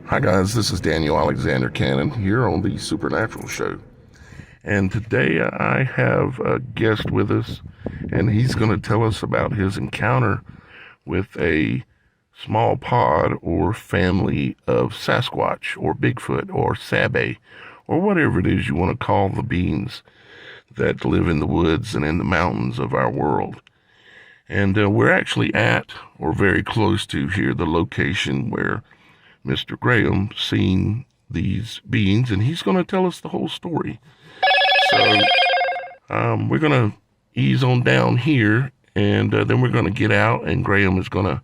Hi guys, this is Daniel Alexander Cannon here on the Supernatural Show. And today I have a guest with us, and he's going to tell us about his encounter with a small pod or family of Sasquatch or Bigfoot or Sabe or whatever it is you want to call the beings that live in the woods and in the mountains of our world. And we're actually at, or very close to here, the location where Mr. Graham seen these beings, and he's going to tell us the whole story. So we're going to ease on down here, and then we're going to get out, and Graham is going to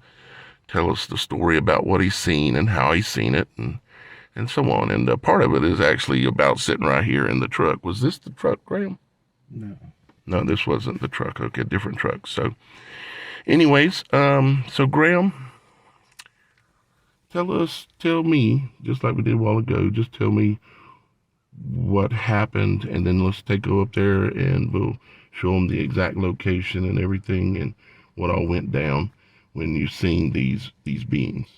tell us the story about what he's seen and how he's seen it, and so on. And part of it is actually about sitting right here in the truck. Was this the truck, Graham? No, this wasn't the truck. Okay, different truck. So anyways, so Graham, tell me, just like we did a while ago, just tell me what happened, and then let's go up there and we'll show them the exact location and everything and what all went down when you seen these beings.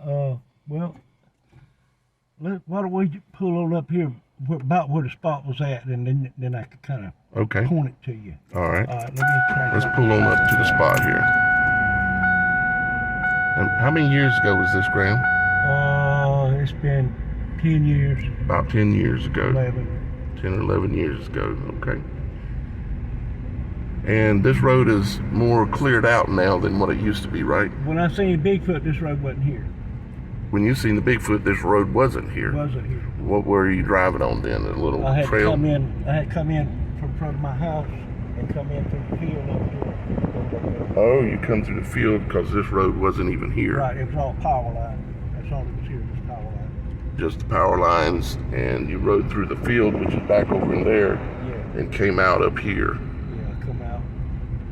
Well, why don't we pull on up here about where the spot was at, and then I could kind of point it to you. All right. Let's pull on up to the spot here. And how many years ago was this, Graham? It's been 10 years. About 10 years ago. 11. 10 or 11 years ago, okay. And this road is more cleared out now than what it used to be, right? When I seen Bigfoot, this road wasn't here. When you seen the Bigfoot, this road wasn't here. It wasn't here. What were you driving on then? A little trail? I had come in from front of my house and come in through the field up here. Oh, you come through the field because this road wasn't even here. Right, it was all power line. That's all it was here, just power line. Just the power lines, and you rode through the field, which is back over in there, and came out up here. Yeah, I come out.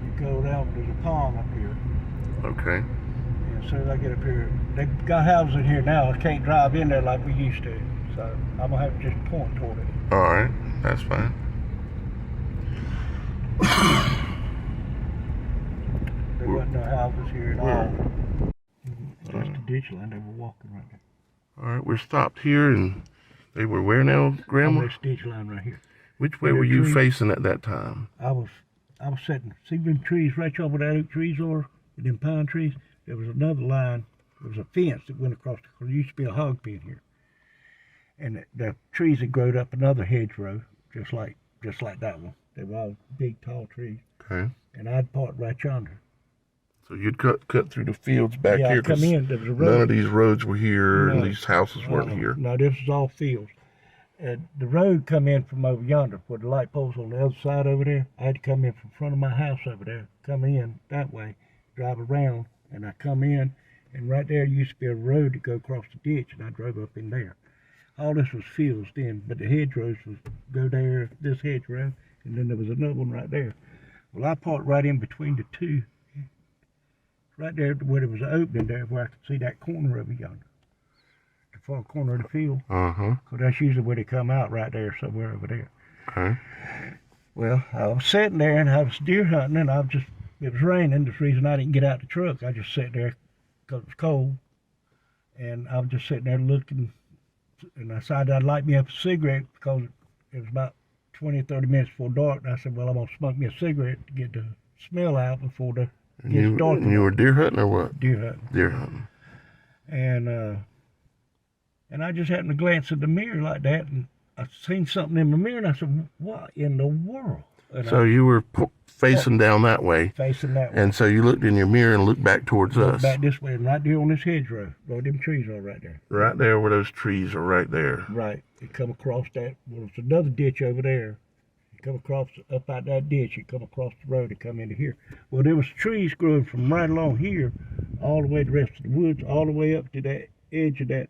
You go down, there's a pond up here. Okay. And as soon as I get up here, they've got houses in here now. I can't drive in there like we used to, so I'm going to have to just point toward it. All right, that's fine. There wasn't no houses here at all. It's just a ditch line. They were walking right there. All right, we're stopped here, and they were where now, Grandma? On this ditch line right here. Which way were you facing at that time? I was sitting. See them trees right over there, oak trees or them pine trees? There was another line. There was a fence that went across. There used to be a hog pen here, and the trees had grown up another hedgerow, just like that one. They were all big, tall trees. Okay. And I'd parked right yonder. So you'd cut through the fields back here. Yeah, come in. There was a road. None of these roads were here, and these houses weren't here. No, this was all fields. The road come in from over yonder, where the light pole's on the other side over there. I had to come in from front of my house over there, come in that way, drive around, and I come in, and right there used to be a road to go across the ditch, and I drove up in there. All this was fields then, but the hedgerows was go there, this hedgerow, and then there was another one right there. Well, I parked right in between the two, right there where there was an opening there where I could see that corner over yonder, the far corner of the field. Uh-huh. Because that's usually where they come out, right there, somewhere over there. Okay. Well, I was sitting there and I was deer hunting, and it was raining. That's the reason I didn't get out the truck. I just sat there because it was cold, and I was just sitting there looking, and I decided I'd light me up a cigarette because it was about 20 or 30 minutes before dark, and I said, well, I'm going to smoke me a cigarette to get the smell out before it gets dark. And you were deer hunting or what? Deer hunting. Deer hunting. And I just happened to glance at the mirror like that, and I seen something in my mirror, and I said, what in the world? And so you were facing down that way. Facing that way. And so you looked in your mirror and looked back towards us. Back this way, and right there on this hedgerow, where them trees are right there. Right there where those trees are right there. Right. It come across that, well, there's another ditch over there. You come across, up out that ditch, you come across the road and come into here. Well, there was trees growing from right along here, all the way to the rest of the woods, all the way up to that edge of that,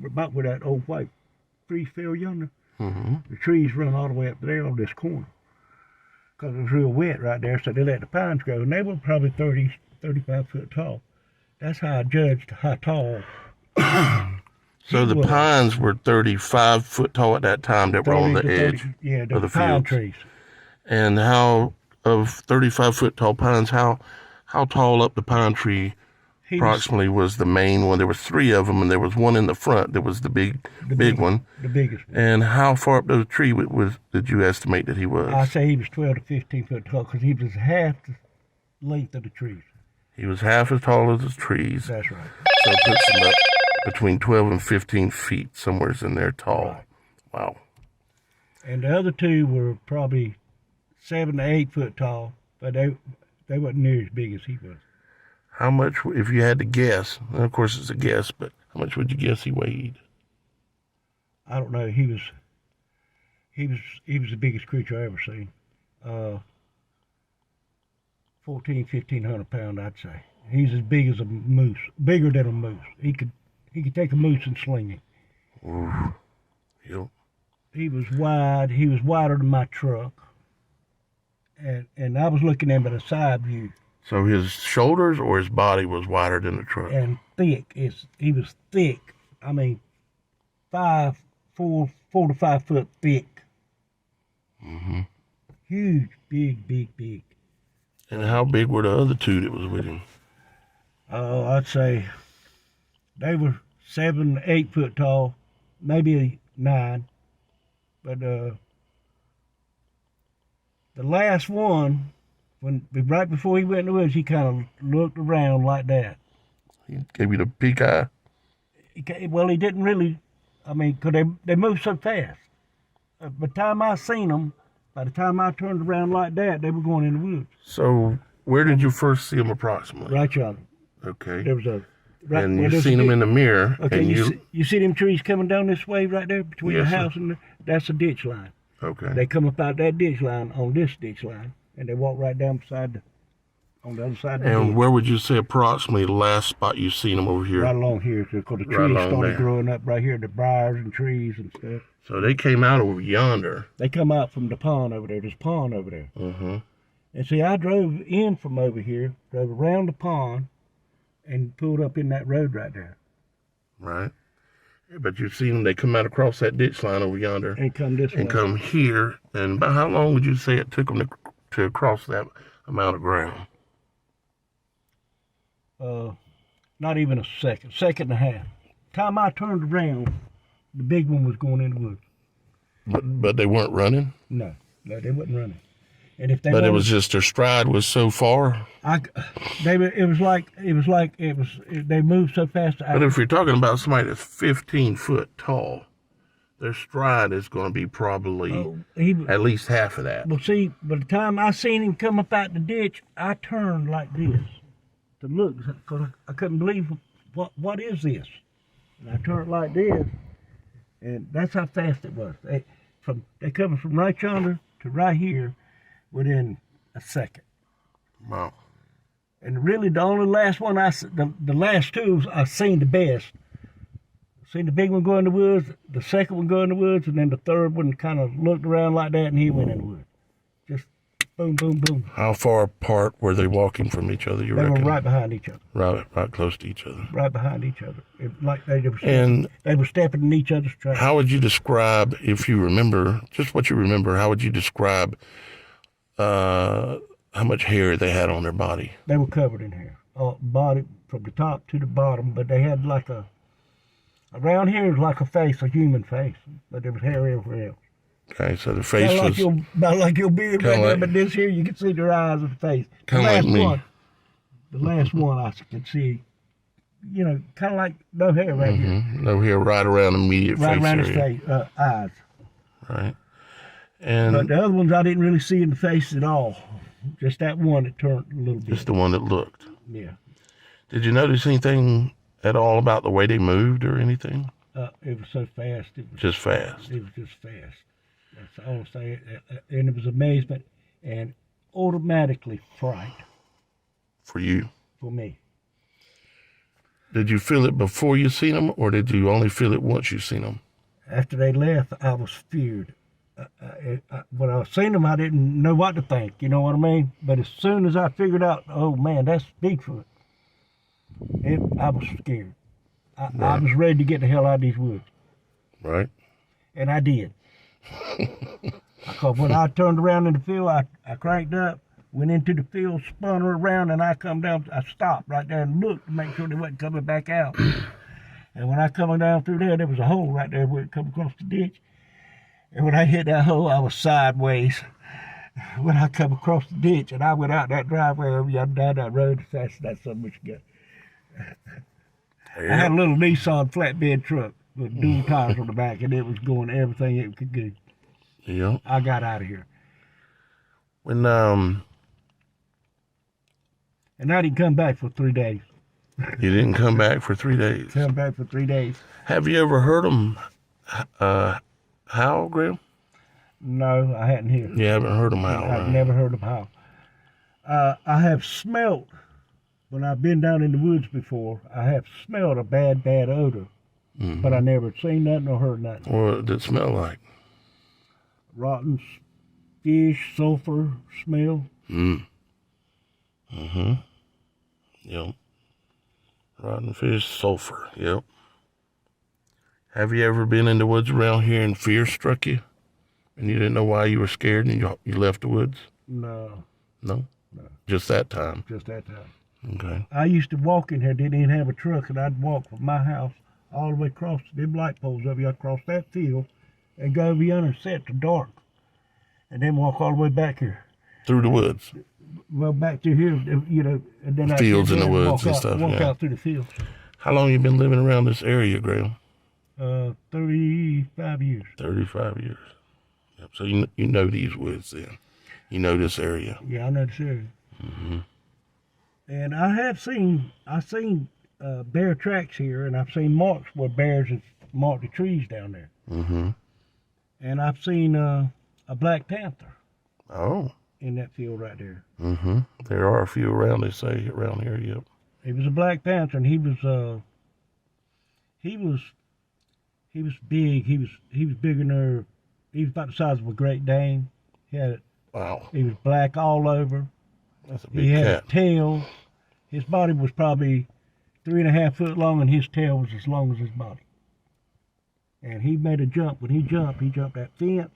about where that old white tree fell yonder. Mm-hmm. The trees run all the way up there on this corner. Because it was real wet right there, so they let the pines grow, and they were probably 30, 35 foot tall. That's how I judged how tall. So the pines were 35 foot tall at that time that were on the edge of the pine fields. trees. And how, of 35 foot tall pines, how tall up the pine tree approximately was the main one? There was 3 of them, and there was one in the front that was the big one. The biggest one. And how far up the tree did you estimate that he was? I say he was 12 to 15 foot tall because he was half the length of the trees. He was half as tall as the trees. That's right. So it puts him up between 12 and 15 feet, somewhere in there tall. Right. Wow. And the other 2 were probably 7 to 8 foot tall, but they wasn't near as big as he was. How much, if you had to guess, and of course it's a guess, but how much would you guess he weighed? I don't know. He was the biggest creature I ever seen. 1,500 pounds, I'd say. He's as big as a moose, bigger than a moose. He could take a moose and sling it. Ooh. Yep. He was wide. He was wider than my truck. And I was looking at him at a side view. So his shoulders or his body was wider than the truck? And thick. He was thick. I mean, 4 to 5 foot thick. Mm-hmm. Huge, big. And how big were the other 2 that was with him? Oh, I'd say they were 7, 8 foot tall, maybe 9. But the last one, right before he went in the woods, he kind of looked around like that. He gave you the peak eye? Well, he didn't really. I mean, 'cause they moved so fast. By the time I seen them, by the time I turned around like that, they were going in the woods. So where did you first see him approximately? Right yonder. Okay. There was a. Right, and you seen him in the mirror. Okay, and you see them trees coming down this way right there between Yes, the sir. house and that's a ditch line. Okay. They come up out that ditch line on this ditch line, and they walk right down on the other side of the And ditch. where would you say approximately the last spot you seen him over here? Right along here, because the trees Right along started there. growing up right here, the briars and trees and stuff. So they came out over yonder. They come out from the pond over there. There's a pond over there. Mm-hmm. And see, I drove in from over here, drove around the pond, and pulled up in that road right there. Right. Yeah, but you've seen them. They come out across that ditch line over yonder And come this way. and come here. And about how long would you say it took them to cross that amount of ground? Not even a second and a half. Time I turned around, the big one was going in the woods. But they weren't running? No, they wasn't running. And if they But it wanted- was just their stride was so far. they moved so fast. But if you're talking about somebody that's 15 foot tall, their stride is going to be probably at least half of that. Well, see, by the time I seen him come up out the ditch, I turned like this to look, because I couldn't believe what is this. And I turned like this, and that's how fast it was. They coming from right yonder to right here within a second. Wow. And really, the only last one the last 2 I seen the best. Seen the big one go in the woods, the second one go in the woods, and then the third one kind of looked around like that, and he went in the woods. Just boom, boom, boom. How far apart were they walking from each other, you They reckon? were right behind each other. Right close to each other. Right behind each other. Like they were stepping in each other's tracks. How would you describe, if you remember, just what you remember, how would you describe how much hair they had on their body? They were covered in hair. Body from the top to the bottom, but they had around here is like a face, a human face, but there was hair everywhere else. Okay, so the face was About like your beard right kinda there, like- but this here you can see their eyes and face. Kinda like me. The last one I could see, kind of like no hair right here. no hair right around the immediate Right face around area. his face, eyes. Right. But And the other ones I didn't really see in the face at all. Just that one that turned a little bit. just the one that looked. Yeah. Did you notice anything at all about the way they moved or anything? It was so fast. Just fast. It was just fast. That's all I'm saying. And it was amazement and automatically fright For you. for me. Did you feel it before you seen them, or did you only feel it once you seen them? After they left, I was feared. When I seen them, I didn't know what to think. You know what I mean? But as soon as I figured out, oh man, that's Bigfoot, I was scared. I was ready to get the hell out of these woods, Right. and I did. Because when I turned around in the field, I cranked up, went into the field, spun her around, and I come down. I stopped right there and looked to make sure they wasn't coming back out. And when I come down through there was a hole right there where it come across the ditch. And when I hit that hole, I was sideways. When I come across the ditch, and I went out that driveway over down that road, that's something we should get. I had a little Nissan flatbed truck with dual tires on the back, and it was going everything it could do. Yeah. I got out of here. When And I didn't come back for 3 days. you didn't come back for 3 days. Come back for 3 days. Have you ever heard them howl, Graham? No, I hadn't heard. You haven't heard them howl. I've right? never heard them howl. I have smelt, when I've been down in the woods before, I have smelled a bad odor, but I never seen nothing or heard nothing. What did it smell like? Rotten fish, sulfur smell. Yep. Rotten fish, sulfur. Yep. Have you ever been in the woods around here and fear struck you? And you didn't know why you were scared and you left the woods? No. No? No. Just that time? Just that time. Okay. I used to walk in here, didn't even have a truck, and I'd walk from my house all the way across them light poles over here, across that field, and go over yonder and sit till dark. And then walk all the way back here. Through the woods? Well, back to here, you know, and then Fields I'd in the woods walk and out, stuff, walk yeah. out through the fields. How long you been living around this area, Graham? 35 years. 35 years. Yep. So you know these woods then. You know this area. Yeah, I know the area. And I've seen bear tracks here, and I've seen marks where bears have marked the trees down there. And I've seen a black panther Oh. in that field right there. There are a few around, they say, around here, yep. He was a black panther, and he was big. He was bigger than he was about the size of a Great Dane. Wow. He was black all over. That's a big He had cat. a tail. His body was probably 3.5 foot long, and his tail was as long as his body. And he made a jump. When he jumped that fence,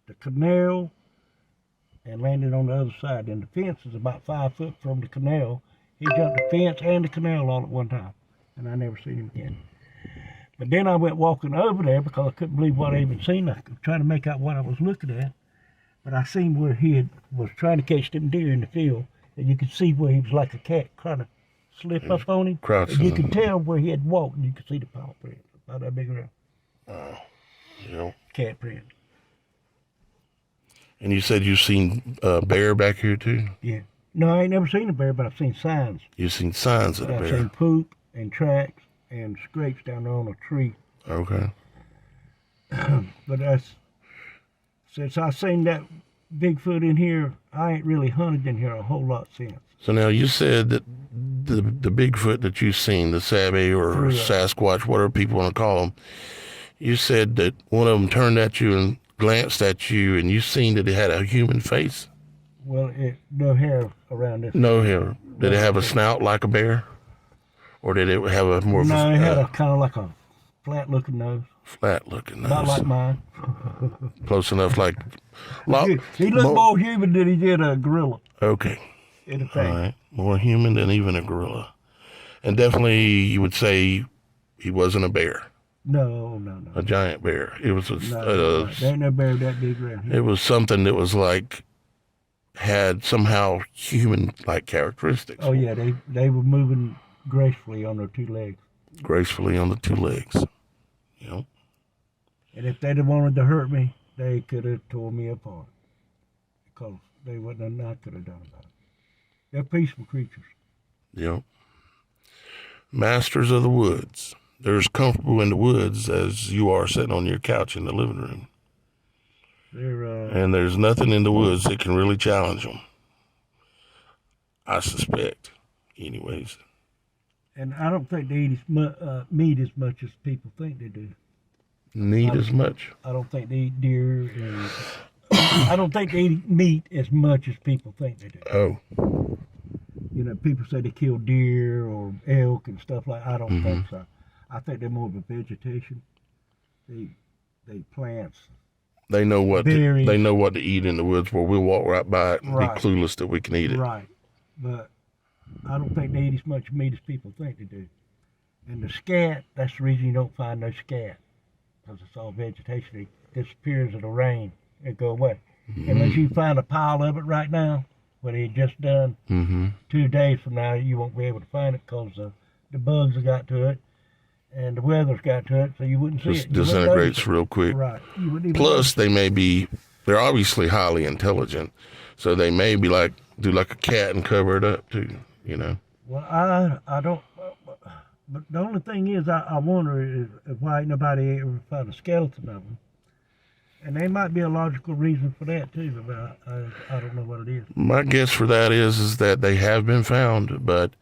the canal, and landed on the other side. And the fence is about 5 foot from the canal. He jumped the fence and the canal all at one time. And I never seen him again. But then I went walking over there because I couldn't believe what I even seen. I was trying to make out what I was looking at. But I seen where was trying to catch them deer in the field. And you could see where he was like a cat trying to slip up on him. Crouching. And you could tell where he had walked, and you could see the paw print. About that big around. Yep. Cat print. And you said you've seen a bear back here too? Yeah. No, I ain't never seen a bear, but I've seen signs. You've seen signs of a I've bear? seen poop and tracks and scrapes down there on a tree. Okay. But since I seen that Bigfoot in here, I ain't really hunted in here a whole lot since. So now you said that the Bigfoot that you've seen, the Sabe or Yeah. Sasquatch, whatever people want to call them, you said that one of them turned at you and glanced at you, and you seen that it had a human face? Well, no hair around this. No hair. Did it have a snout like a bear? Or did it have a more No, of it had a a kind of like a flat-looking nose. flat-looking nose? Not like mine. Close enough like... He looked more human than he did a gorilla Okay. in a All thing. right. More human than even a gorilla. And definitely you would say he wasn't a bear, No. a giant bear. It was No, there ain't no bear that big around here. it was something that was like, had somehow human-like characteristics. Oh, yeah, they were moving gracefully on their two legs. Gracefully on the two legs. Yep. And if they'd have wanted to hurt me, they could have tore me apart. Because they wouldn't have not could have done about it. They're peaceful creatures. Yep. Masters of the woods. They're as comfortable in the woods as you are sitting on your couch in the living room. They're And there's nothing in the woods that can really challenge them. I suspect, anyways. and I don't think they eat meat as much as people think they do. Need as much? I don't think they eat deer, and I don't think they eat meat as much as people think they do. Oh. You know, people say they kill deer or elk and stuff like. I don't think so. I think they're more of a vegetation. They eat plants. They know what berries. they know what to eat in the woods, where we'll walk right by it and Right. be clueless that we can eat it. Right. But I don't think they eat as much meat as people think they do. And the scat, that's the reason you don't find no scat. Because it's all vegetation. It disappears in the rain. It go away. Unless you find a pile of it right now, what he had just done, 2 days from now, you won't be able to find it because the bugs have got to it and the weather's got to it, so you wouldn't see Just it. You wouldn't disintegrates notice it. real quick. Right. You wouldn't even Plus, they're obviously highly intelligent, so they may be do like a cat and cover it up too, you know. Well, I don't, but the only thing is, I wonder is why ain't nobody ever found a skeleton of them. And there might be a logical reason for that too, but I don't know what it is. My guess for that is that they have been found, but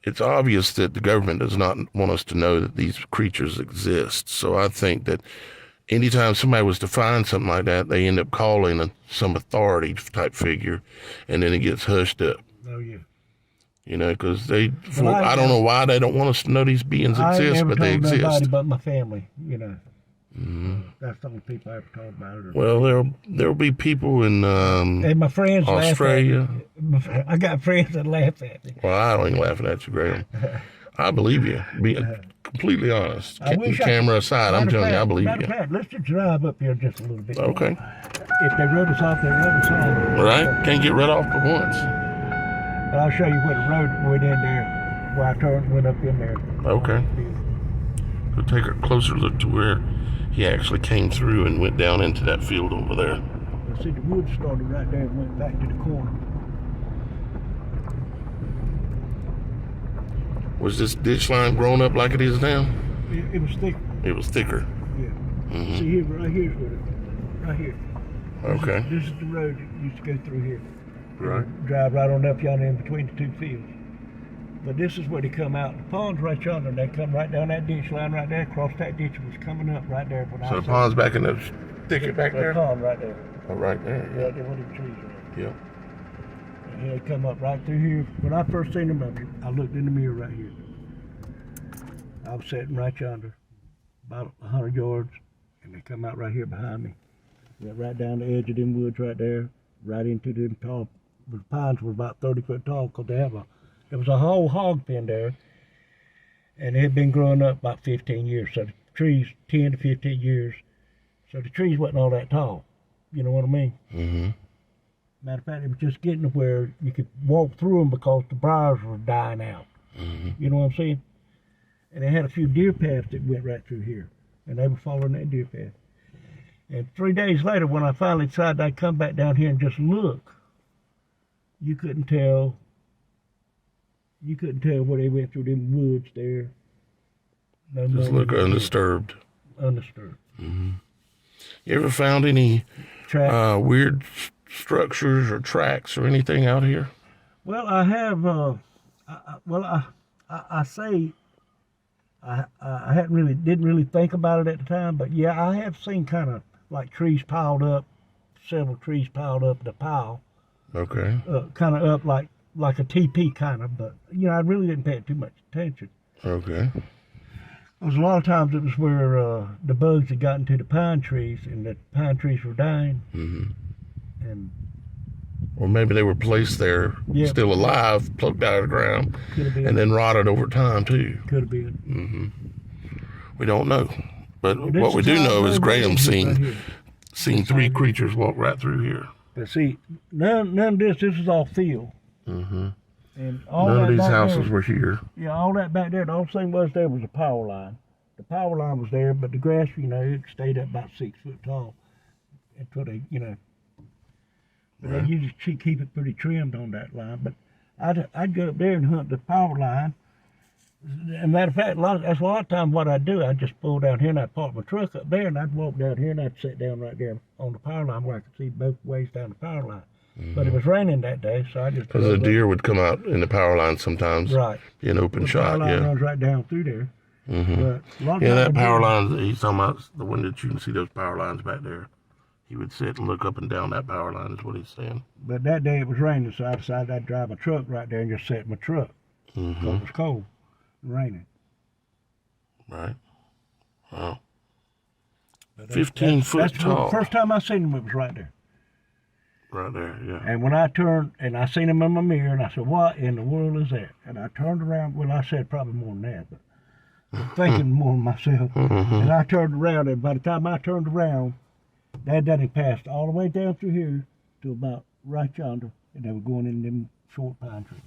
it's obvious that the government does not want us to know that these creatures exist. So I think that anytime somebody was to find something like that, they end up calling some authority type figure, and then it gets hushed up. Oh yeah. You know, because I I don't know why they don't want us to know these beings I ain't exist, never but they told nobody exist. but my family, you know. That's the only people I ever told about it. Well, there'll be people in And my friends Australia. laugh at me. I got friends that laugh at me. Well, I don't even laughing at you, Graham. I believe you. Being completely honest. Camera aside, I'm telling you, I believe you. Let's just drive up here just a little bit. Okay. If they wrote us off, they wrote us off. Right? Can't get rid off but once. But I'll show you what the road went in there, where I went up in there. Okay. We'll take a closer look to where he actually came through and went down into that field over there. See, the wood started right there and went back to the corner. Was this ditch line grown up like it is now? It was thick. It was thicker. Yeah. See here, right here's what it. Right here. Okay. This is the road that used to go through here. Right. Drive right on up yonder in between the two fields. But this is where they come out. The pond's right yonder. They come right down that ditch line right there. Across that ditch was coming up right there. So the pond's back in the thicket back there? The pond right there. Oh, right there. Yeah, there were the trees right Yeah. there. And they come up right through here. When I first seen them up here, I looked in the mirror right here. I was sitting right yonder, about 100 yards, and they come out right here behind me. Went right down the edge of them woods right there, right into them tall. The pines were about 30 foot tall because there was a whole hog pen there, and it had been growing up about 15 years. So the trees, 10 to 15 years. So the trees wasn't all that tall. You know what I mean? Mm-hmm. Matter of fact, it was just getting to where you could walk through them because the briars were dying out. Mm-hmm. You know what I'm saying? And they had a few deer paths that went right through here, and they were following that deer path. And 3 days later, when I finally decided I'd come back down here and just look, you couldn't tell where they went through them woods there. No Just look undisturbed. Undisturbed. Mm-hmm. You ever found any weird structures or tracks or anything out here? Well, I have. I didn't really think about it at the time, but yeah, I have seen kind of like trees piled up, several trees piled up in a pile. Okay. Kind of up like a teepee kind of, but you know, I really didn't pay too much attention. Okay. There was a lot of times it was where the bugs had gotten to the pine trees, and the pine trees were dying. Mm-hmm. And or maybe they were placed there, still alive, plucked out of the ground, and then rotted over time too. Could have been. Mm-hmm. We don't know, but what we do know is Graham seen 3 creatures walk right through here. But see, none of this is all field. Mm-hmm. And all none that of these back houses there, were here. Yeah, all that back there, the only thing was a power line. The power line was there, but the grass, you know, it stayed up about 6 foot tall until they, you know. But they usually keep it pretty trimmed on that line. But I'd go up there and hunt the power line. As a matter of fact, that's a lot of times what I'd do. I'd just pull down here and I'd park my truck up there and I'd walk down here and I'd sit down right there on the power line where I could see both ways down the power line. Mm-hmm. But it was raining that day, so I just... Because a deer would come out in the power line sometimes. Right. Be an open shot, the power line runs right down through there. Mm-hmm. But a lot of that power line, he's talking about the one that you can see those power lines back there. He would sit and look up and down that power line is what he's saying. But that day it was raining, so I decided I'd drive my truck right there and just sit in my truck. Mm-hmm. It was cold and raining. Right. Wow. But 15 foot tall. The first time I seen him, it was right there. Right there, yeah. And when I turned, and I seen him in my mirror, and I said, what in the world is that? And I turned around, well, I said probably more than that, but I was thinking more than myself. And I turned around, and by the time I turned around, that done passed all the way down through here to about right yonder, and they were going in them short pine trees.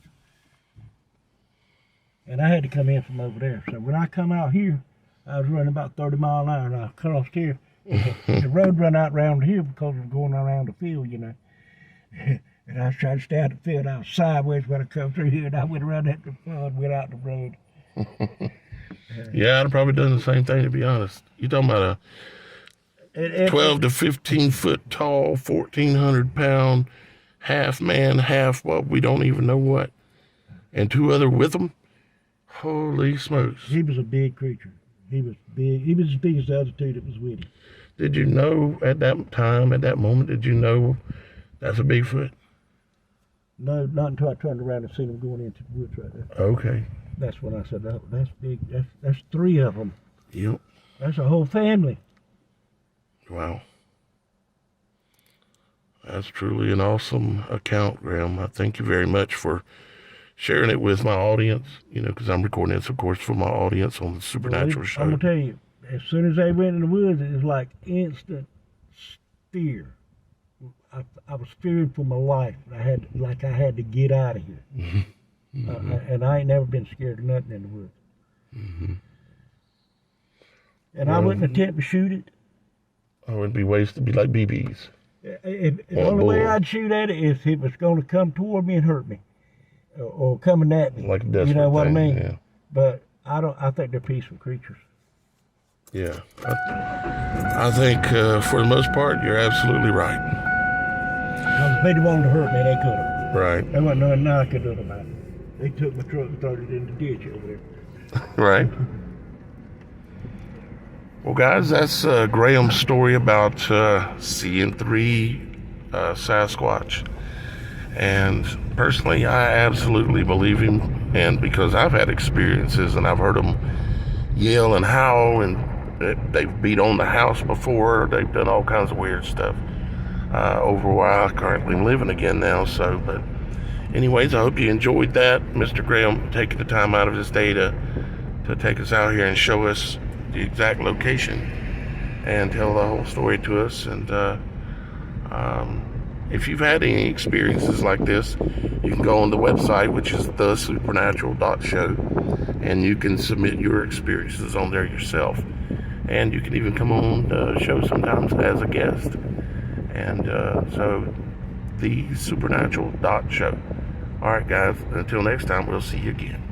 And I had to come in from over there. So when I come out here, I was running about 30 miles an hour, and I crossed here. The road run out around here because it was going around the field, you know. And I was trying to stay out the field. I was sideways when I come through here, and I went around that and went out the road. Yeah, I'd have probably done the same thing, to be honest. You're talking about a 12 to 15 foot tall, 1,400 pound, half man, half, well, we don't even know what, and two other with him. Holy smokes. He was a big creature. He was big. He was as big as the other two that was with him. Did you know at that time, at that moment, did you know that's a Bigfoot? No, not until I turned around and seen him going into the woods right there. Okay. That's when I said, oh, that's big. That's three of them. Yep. That's a whole family. Wow. That's truly an awesome account, Graham. I thank you very much for sharing it with my audience, you know, because I'm recording this, of course, for my audience on the Supernatural Show. I'm going to tell you, as soon as they went in the woods, it was like instant fear. I was fearing for my life. I had to get out of here. And I ain't never been scared of nothing in the woods. And I wouldn't attempt to shoot it. I would be ways to be like BBs. The only way I'd shoot at it is if it was going to come toward me and hurt me, or coming at me. Like a desperate you know what thing, I mean? Yeah. But I think they're peaceful creatures. Yeah. I think for the most part, you're absolutely right. If they'd wanted to hurt me, they could have. Right. There wasn't nothing I could do about it. They took my truck and threw it in the ditch over there. Right. Well, guys, that's Graham's story about seeing three Sasquatch. And personally, I absolutely believe him. And because I've had experiences and I've heard them yell and howl, and they've beat on the house before. They've done all kinds of weird stuff over where I currently am living again now. So, but anyways, I hope you enjoyed that. Mr. Graham taking the time out of his day to take us out here and show us the exact location and tell the whole story to us. And if you've had any experiences like this, you can go on the website, which is thesupernatural.show, and you can submit your experiences on there yourself. And you can even come on the show sometimes as a guest. And so, thesupernatural.show. All right, guys, until next time, we'll see you again.